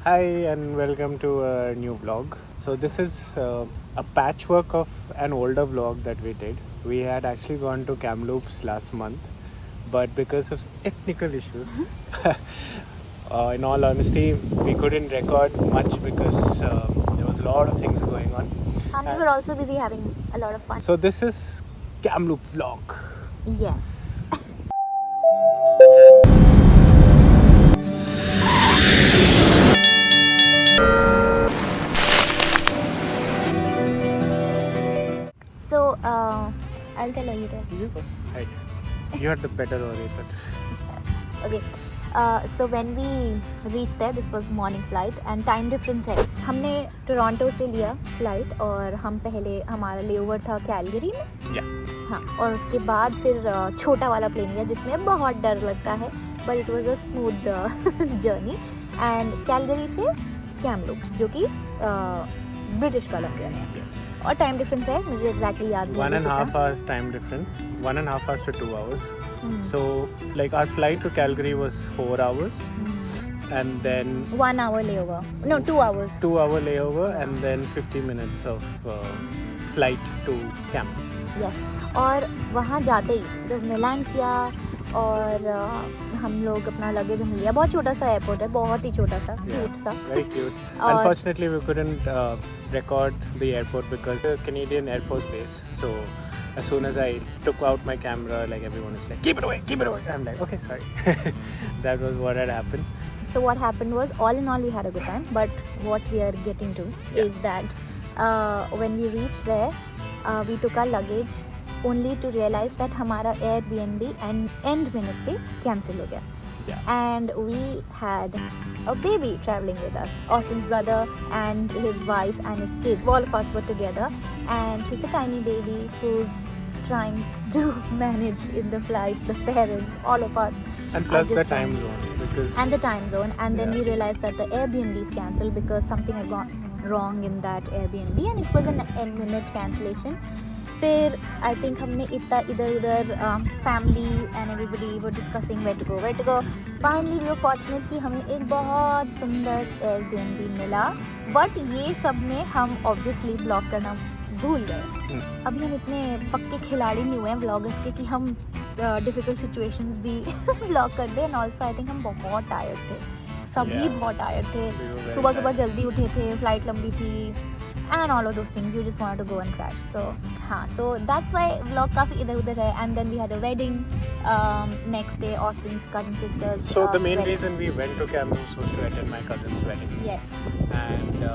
Hi and welcome to a new vlog. So this is a patchwork of an older vlog that we did. We had actually gone to Kamloops last month, but because of technical issues, in all honesty, we couldn't record much because there was a lot of things going on. And we were also busy having a lot of fun. So this is Kamloops vlog. Yes. So, I'll tell you that. You go. Right. You had the better orator. Okay. So when we reached there, this was morning flight and time difference है. हमने Toronto से लिया flight और हम पहले हमारा layover था Calgary में. Yeah. हाँ, और उसके बाद फिर छोटा वाला प्लेन लिया जिसमें बहुत डर लगता है, but it was a smooth journey. And Calgary से कैमलूप्स जो कि ब्रिटिश कोलंबिया में है. और टाइम डिफरेंस है, मुझे एग्जैक्टली याद नहीं. 1.5 hours time difference. 1.5 hours to 2 hours. So like our flight to Calgary was 4 hours. And then 1 hour layover. No, 2 hours. 2 hour layover and then 50 minutes of flight to Kamloops. Yes. और वहाँ जाते ही जब हमने land किया और हम लोग अपना लगेज हम लिया. बहुत छोटा सा एयरपोर्ट है, बहुत ही छोटा सा, क्यूट सा. Very cute. और Unfortunately, we couldn't record the airport because it's a Canadian Air Force base. So as soon as I took out my camera, like everyone is like, keep it away, keep it away. I'm like, okay, sorry. That was what had happened. So what happened was, all in all, we had a good time. But what we are getting to is that when we reached there, we took our luggage only to realize that हमारा Airbnb end minute पे cancel हो गया. Yeah. And we had a baby traveling with us. Austin's brother and his wife and his kid. All of us were together, and she's a tiny baby who's trying to manage in the flight. The parents, all of us. And plus just the time zone because And the time zone, and then Yeah. we realized that the Airbnb is cancelled because something had gone wrong in that Airbnb, and it was an end minute cancellation. फिर I think हमने इतना इधर उधर family and everybody were discussing where to go. Finally we were fortunate कि हमें एक बहुत सुंदर एयरबीएनबी मिला. बट ये सब में हम ऑब्वियसली ब्लॉग करना भूल गए. अभी हम इतने पक्के खिलाड़ी नहीं हुए हैं व्लॉगर्स के कि हम डिफ़िकल्ट सिचुएशंस भी व्लॉग कर दें. एंड ऑल्सो आई थिंक हम बहुत टायर्ड थे, सभी Yeah. बहुत टायर्ड थे. We were very सुबह सुबह tired. जल्दी उठे थे, फ्लाइट लंबी थी, and all of those things. You just wanted to go and crash. So हाँ, so that's why vlog काफ़ी इधर उधर है. And then we had a wedding next day, Austin's cousin sister's So the main wedding. reason we went to Kamloops was to attend my cousin's wedding. Yes. And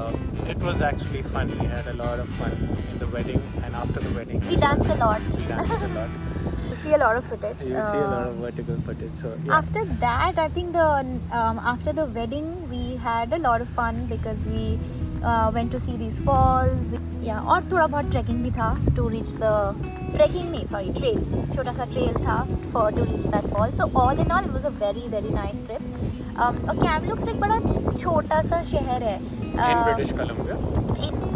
it was actually fun. We had a lot of fun in the wedding and after the wedding. We danced a lot. We danced a lot. You'll see a lot of footage. You'll see a lot of vertical footage. So yeah. After that, I think after the wedding we had a lot of fun because we went to see these falls. Yeah, और थोड़ा बहुत trekking भी था to reach the trail. छोटा सा trail था to reach that fall. So all in all, it was a very very nice trip. और Kamloops एक बड़ा छोटा सा शहर है in British Columbia.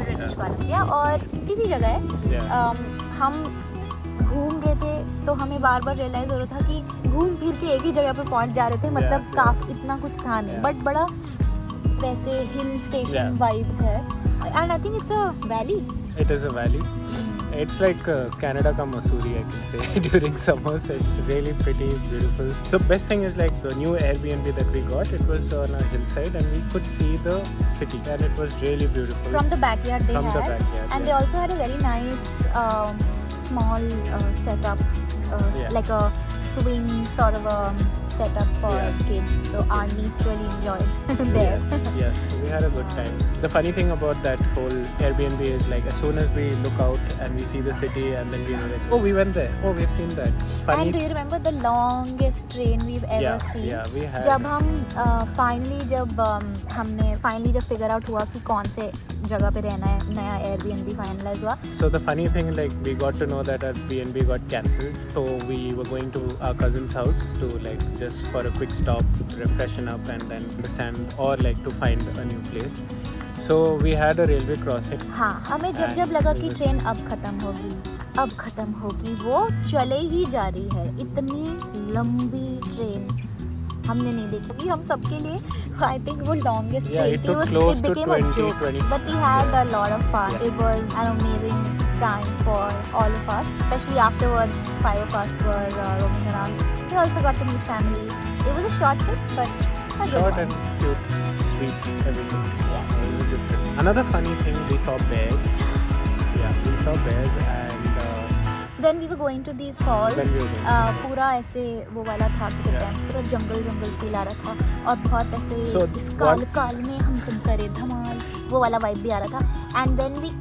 British Columbia, और इसी जगह है. Yeah. हम घूम रहे थे तो हमें बार बार रियलाइज़ हो रहा था कि घूम फिर के एक ही जगह पर पहुंच जा रहे थे. मतलब Yeah. काफ़ी इतना कुछ था नहीं, बट बड़ा वैसे हिल स्टेशन Yeah. वाइब्स है. And I think it's a valley. It is a valley. It's like Canada ka Mussoorie, I can say, during summers. It's really pretty beautiful. The best thing is like the new Airbnb that we got. It was on a hillside and we could see the city, and it was really beautiful. From the backyard they From had. the backyard, And yeah. they also had a very nice small setup, Yeah. like a swing sort of a setup for Yeah. kids. So our niece really enjoyed there. Yes, we had a good time. The funny thing about that whole Airbnb is like as soon as we look out and we see the city and then we realize, oh, we went there, oh, we've seen that. And do you remember the longest train we've ever Yeah, seen? yeah, we had. जब हम हमने finally जब figure out हुआ कि कौन से जगह पे रहना है, नया एयरबीएनबी फाइनलाइज हुआ. So the funny thing, like we got to know that our BNB got cancelled, so we were going to our cousin's house to like just for a quick stop, refreshen up, and then understand or like to find a new place. So we had a railway crossing. हाँ, हमें जब लगा कि train अब खत्म होगी, वो चले ही जा रही है. इतनी लंबी ट्रेन हमने नहीं देखी क्योंकि हम सबके लिए आई थिंक वो longest Yeah, it took close to 20, 20. But we had a lot of fun. Yeah. It was an amazing time for all of us, especially afterwards 5 of us were roaming around. We also got to meet family. It was a short trip but a good Short one. and cute, sweet, everything. Yes. It was a good trip. Another funny thing, we saw bears. Yeah, we saw bears and When we were going to these falls, when we were going. पूरा ऐसे वो वाला था कि Yeah. Time पूरा जंगल feel आ रहा था और बहुत ऐसे So, इस what- काल में हम करे धमाल वो वाला वाइब भी आ रहा था. And when we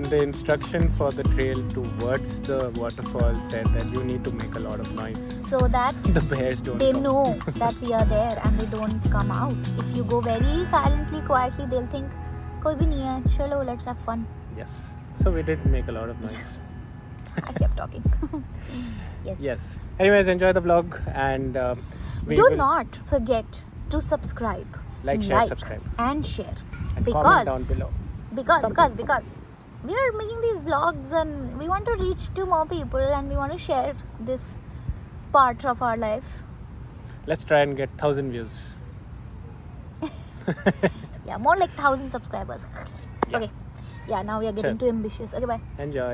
And the instruction for the trail towards the waterfall said that you need to make a lot of noise. so that The bears don't they come. know that we are there and they don't come out. If you go very silently, quietly, they'll think कोई भी नहीं है, चलो let's have fun. Yes. So we did make a lot of noise. I kept talking. Yes. Yes. Anyways, enjoy the vlog and we Do will not forget to subscribe, like, share, subscribe, and share and because comment down below. because we are making these vlogs and we want to reach to more people and we want to share this part of our life. Let's try and get 1,000 views. Yeah, more like 1,000 subscribers. Yeah. Okay. Yeah, now we are getting Sure. too ambitious. Okay, bye. Enjoy.